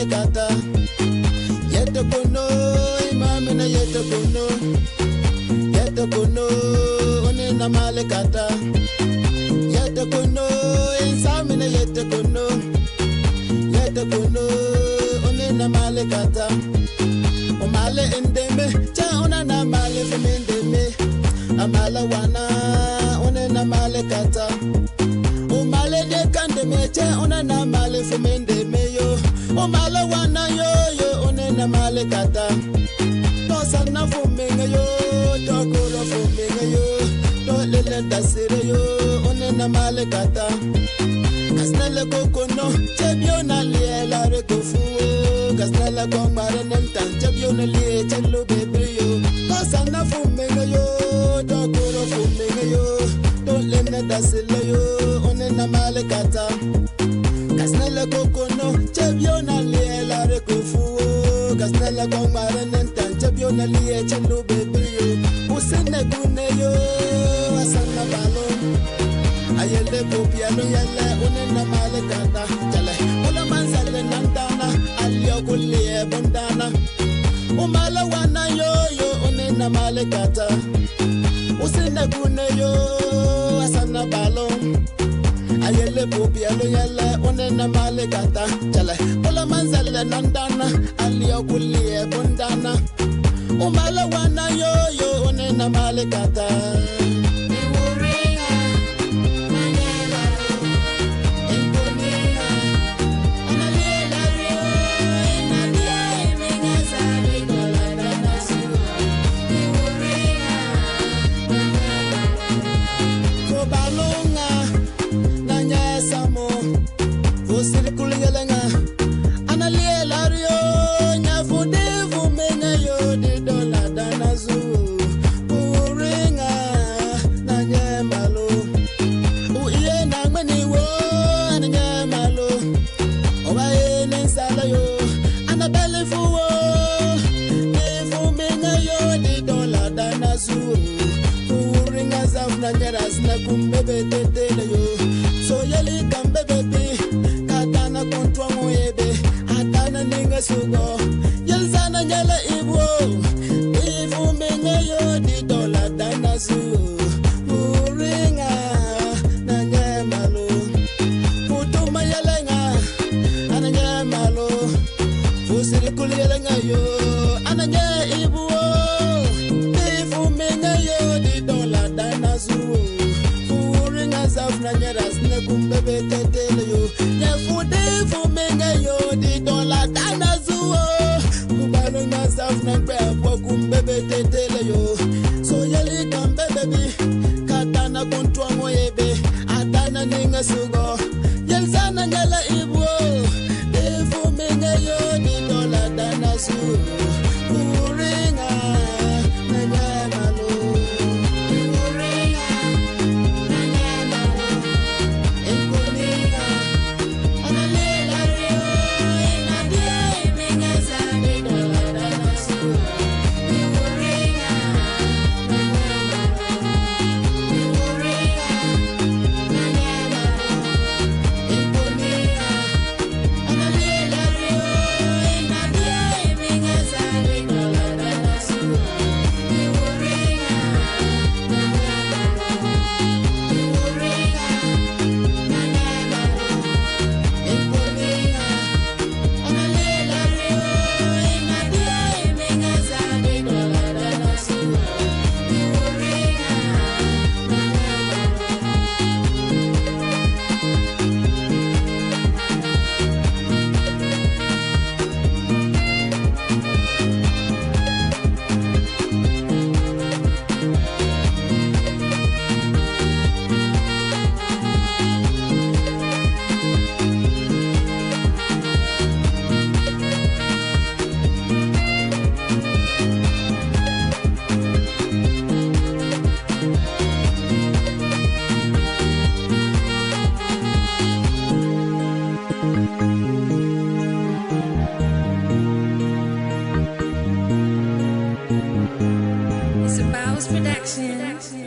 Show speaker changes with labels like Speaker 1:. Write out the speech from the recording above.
Speaker 1: malekata. Yete kono, imamina yete kono. Yete kono, one na malekata. Yete kono, insamina yete kono. Yete kono, one na malekata. O male endeme, cha ona na male femendeme. Amala wana, one na malekata. O male de kande meche, ona na male femendeme yo. O male wana yo yo, one na malekata. To sana fumenga yo, to kolo fumenga yo. To lele dasire yo, one na malekata. Kasnele kokono, chebyo na liye la rekofu. Kasnele kongmare nentan, chebyo na liye chelo bebrio. To sana fumenga yo, to kolo fumenga yo. To lele dasire yo, one na malekata. Kasnele kokono, chebyo na liye la rekofu. Kasnele kongmare nentan, chebyo na liye chelo bebrio. Usene kune yo, asana balon. Ayele popiano yele unena malekata jale ola manzale nandana alio kulie bondana umala wana yo yo unena malekata usine kune yo asana balon ayele popiano yele unena malekata jale ola manzale nandana alio kulie bondana umala wana yo yo unena malekata. So yeli kambe baby, katana kontwa moebe, atana ninga sugo, yelzana nyala ibo, ifu menga yo di dola dana su, uringa na nyamalo, putuma yalenga, ana nyamalo, fusiri kuli yalenga yo, ana nya ibo, ifu menga yo di dola dana su. Na nyeras ne kumbebe tetele yo nyefude fumenga yo di dola dana zuo kubalo na saf na kwe po kumbebe tetele yo so yeli kambe baby katana kontwa moyebe atana ninga sugo yelzana nyala ibo de fumenga yo di dola dana zuo uringa na nyamalo.
Speaker 2: It's a Bowers production.